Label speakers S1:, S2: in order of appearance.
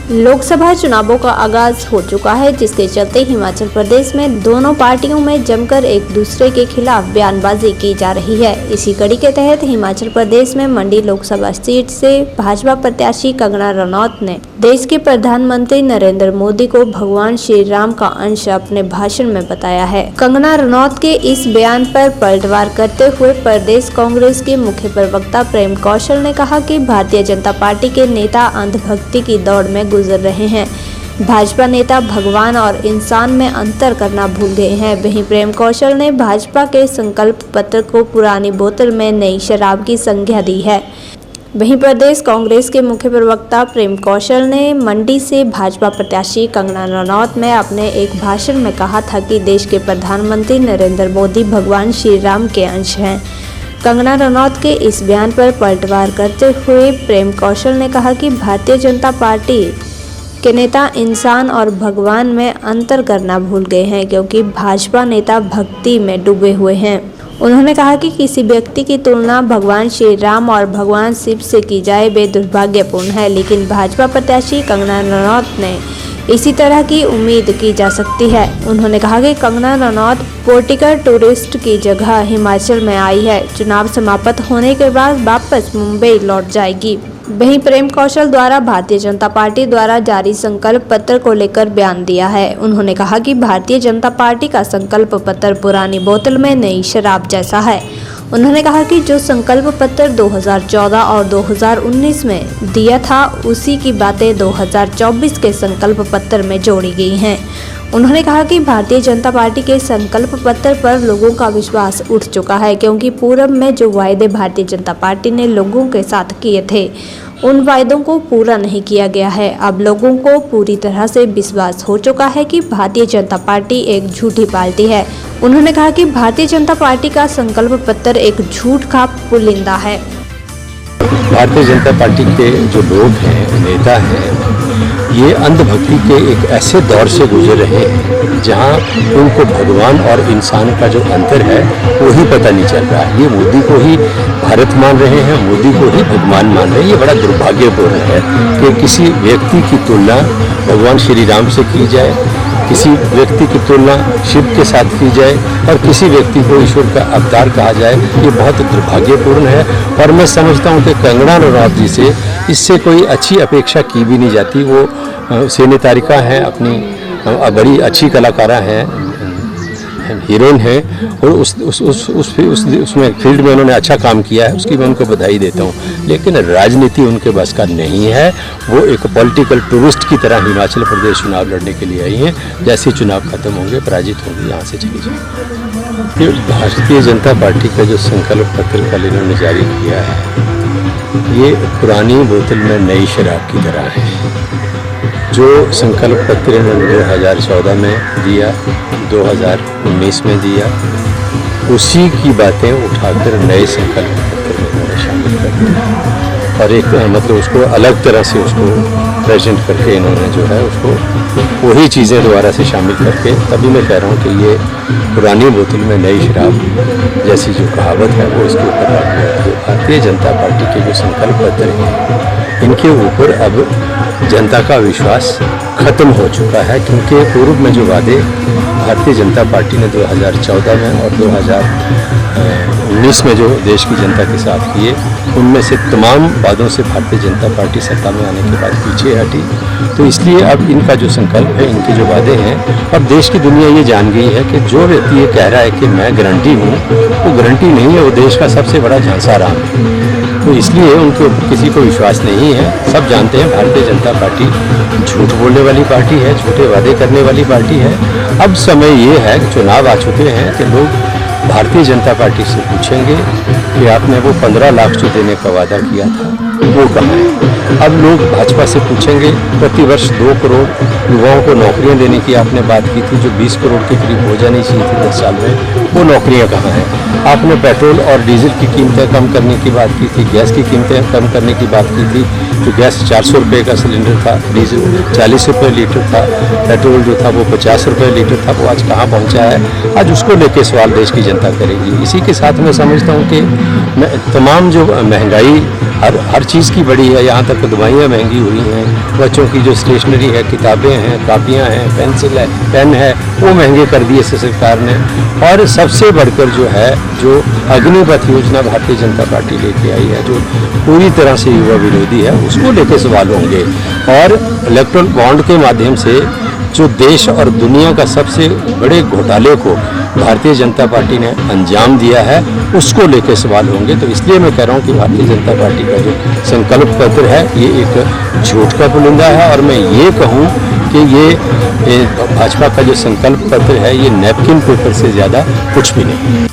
S1: लोकसभा चुनावों का आगाज हो चुका है, जिसके चलते हिमाचल प्रदेश में दोनों पार्टियों में जमकर एक दूसरे के खिलाफ बयानबाजी की जा रही है। इसी कड़ी के तहत हिमाचल प्रदेश में मंडी लोकसभा सीट से भाजपा प्रत्याशी कंगना रनौत ने देश के प्रधानमंत्री नरेंद्र मोदी को भगवान श्री राम का अंश अपने भाषण में बताया है। कंगना रनौत के इस बयान पर पलटवार करते हुए प्रदेश कांग्रेस के मुख्य प्रवक्ता प्रेम कौशल ने कहा कि भारतीय जनता पार्टी के नेता अंधभक्ति की दौड़ में गुजर रहे हैं। भाजपा नेता भगवान और इंसान में अंतर करना भूल गए हैं। वहीं प्रेम कौशल ने भाजपा के संकल्प पत्र को पुरानी बोतल में नई शराब की संज्ञा दी है। वहीं प्रदेश कांग्रेस के मुख्य प्रवक्ता प्रेम कौशल ने मंडी से भाजपा प्रत्याशी कंगना रनौत में अपने एक भाषण में कहा था कि देश के प्रधानमंत्री नरेंद्र मोदी भगवान श्री राम के अंश हैं। कंगना रनौत के इस बयान पर पलटवार करते हुए प्रेम कौशल ने कहा कि भारतीय जनता पार्टी के नेता इंसान और भगवान में अंतर करना भूल गए हैं, क्योंकि भाजपा नेता भक्ति में डूबे हुए हैं। उन्होंने कहा कि किसी व्यक्ति की तुलना भगवान श्री राम और भगवान शिव से की जाए वे दुर्भाग्यपूर्ण है, लेकिन भाजपा प्रत्याशी कंगना रनौत ने इसी तरह की उम्मीद की जा सकती है। उन्होंने कहा कि कंगना रनौत पॉलिटिकल टूरिस्ट की जगह हिमाचल में आई है, चुनाव समाप्त होने के बाद वापस मुंबई लौट जाएगी। वहीं प्रेम कौशल द्वारा भारतीय जनता पार्टी द्वारा जारी संकल्प पत्र को लेकर बयान दिया है। उन्होंने कहा कि भारतीय जनता पार्टी का संकल्प पत्र पुरानी बोतल में नई शराब जैसा है। उन्होंने कहा कि जो संकल्प पत्र 2014 और 2019 में दिया था, उसी की बातें 2024 के संकल्प पत्र में जोड़ी गई हैं। उन्होंने कहा कि भारतीय जनता पार्टी के संकल्प पत्र पर लोगों का विश्वास उठ चुका है, क्योंकि पूर्व में जो वायदे भारतीय जनता पार्टी ने लोगों के साथ किए थे, उन वायदों को पूरा नहीं किया गया है। अब लोगों को पूरी तरह से विश्वास हो चुका है कि भारतीय जनता पार्टी एक झूठी पार्टी है। उन्होंने कहा कि भारतीय जनता पार्टी का संकल्प पत्र एक झूठ का पुलिंदा है।
S2: भारतीय जनता पार्टी के जो लोग हैं, नेता हैं, ये अंधभक्ति के एक ऐसे दौर से गुजर रहे हैं जहां उनको भगवान और इंसान का जो अंतर है वो ही पता नहीं चल रहा है। ये मोदी को ही भारत मान रहे हैं, मोदी को ही भगवान मान रहे हैं। ये बड़ा दुर्भाग्यपूर्ण है कि किसी व्यक्ति की तुलना भगवान श्री राम से की जाए, किसी व्यक्ति की तुलना शिव के साथ की जाए और किसी व्यक्ति को ईश्वर का अवतार कहा जाए। ये बहुत दुर्भाग्यपूर्ण है और मैं समझता हूँ कि कंगना रनौत जी से इससे कोई अच्छी अपेक्षा की भी नहीं जाती। वो सिनेतारिका हैं, अपनी बड़ी अच्छी कलाकारा हैं, हीरोइन है और उसमें फील्ड में उन्होंने अच्छा काम किया है, उसकी मैं उनको बधाई देता हूँ। लेकिन राजनीति उनके बस का नहीं है। वो एक पॉलिटिकल टूरिस्ट की तरह हिमाचल प्रदेश चुनाव लड़ने के लिए आई हैं। जैसे चुनाव खत्म होंगे, पराजित होंगे, यहाँ से चली जाएंगे। भारतीय जनता पार्टी का जो संकल्प पत्र कल इन्होंने जारी किया है, ये पुरानी बोतल में नई शराब की तरह है। जो संकल्प पत्र इन्होंने 2014 में दिया, 2019 में दिया, उसी की बातें उठाकर नए संकल्प पत्र में इन्होंने शामिल कर दिया और एक मतलब उसको अलग तरह से उसको प्रेजेंट करके इन्होंने जो है उसको वही चीज़ें दोबारा से शामिल करके, तभी मैं कह रहा हूँ कि ये पुरानी बोतल में नई शराब जैसी जो कहावत है वो इसके ऊपर लागू है। भारतीय जनता पार्टी के जो संकल्प पत्र हैं, इनके ऊपर अब जनता का विश्वास खत्म हो चुका है, क्योंकि पूर्व में जो वादे भारतीय जनता पार्टी ने 2014 में और 2019 में जो देश की जनता के साथ किए, उनमें से तमाम वादों से भारतीय जनता पार्टी सत्ता में आने के बाद पीछे हटी। तो इसलिए अब इनका जो संकल्प है, इनके जो वादे हैं, और देश की दुनिया ये जान गई है कि जो व्यक्ति ये कह रहा है कि मैं गारंटी हूँ, वो गारंटी नहीं है, वो देश का सबसे बड़ा झांसाराम है। तो इसलिए उनके ऊपर किसी को विश्वास नहीं है। सब जानते हैं भारतीय जनता पार्टी झूठ बोलने वाली पार्टी है, झूठे वादे करने वाली पार्टी है। अब समय ये है कि चुनाव आ चुके हैं कि लोग भारतीय जनता पार्टी से पूछेंगे कि आपने वो 15 लाख जो देने का वादा किया था वो कहाँ है। अब लोग भाजपा से पूछेंगे प्रतिवर्ष 2 करोड़ युवाओं को नौकरियां देने की आपने बात की थी, जो 20 करोड़ के करीब हो जानी चाहिए थी 10 साल में, वो नौकरियां कहाँ हैं। आपने पेट्रोल और डीजल की कीमतें कम करने की बात की थी, गैस की कीमतें कम करने की बात की थी। जो गैस 400 रुपये का सिलेंडर था, डीजल 40 रुपये लीटर था, पेट्रोल जो था वो 50 रुपये लीटर था, वो आज कहाँ पहुँचा है। आज उसको लेके सवाल देश की जनता करेगी। इसी के साथ मैं समझता हूँ कि तमाम जो महंगाई हर चीज़ की बढ़ी है, यहाँ तक दवाइयाँ महंगी हुई हैं, बच्चों की जो स्टेशनरी है, किताबें हैं, कापियाँ हैं, पेंसिल है, पेन है, वो महंगे कर दिए सरकार ने। और सबसे बढ़कर जो है, जो अग्निपथ योजना भारतीय जनता पार्टी लेके आई है, जो पूरी तरह से युवा विरोधी है, उसको लेके सवाल होंगे। और इलेक्ट्रल बॉन्ड के माध्यम से जो देश और दुनिया का सबसे बड़े घोटाले को भारतीय जनता पार्टी ने अंजाम दिया है, उसको लेकर सवाल होंगे। तो इसलिए मैं कह रहा हूँ कि भारतीय जनता पार्टी का जो संकल्प पत्र है, ये एक झूठ का पुलिंदा है। और मैं ये कहूँ कि ये भाजपा का जो संकल्प पत्र है, ये नैपकिन पेपर से ज़्यादा कुछ भी नहीं।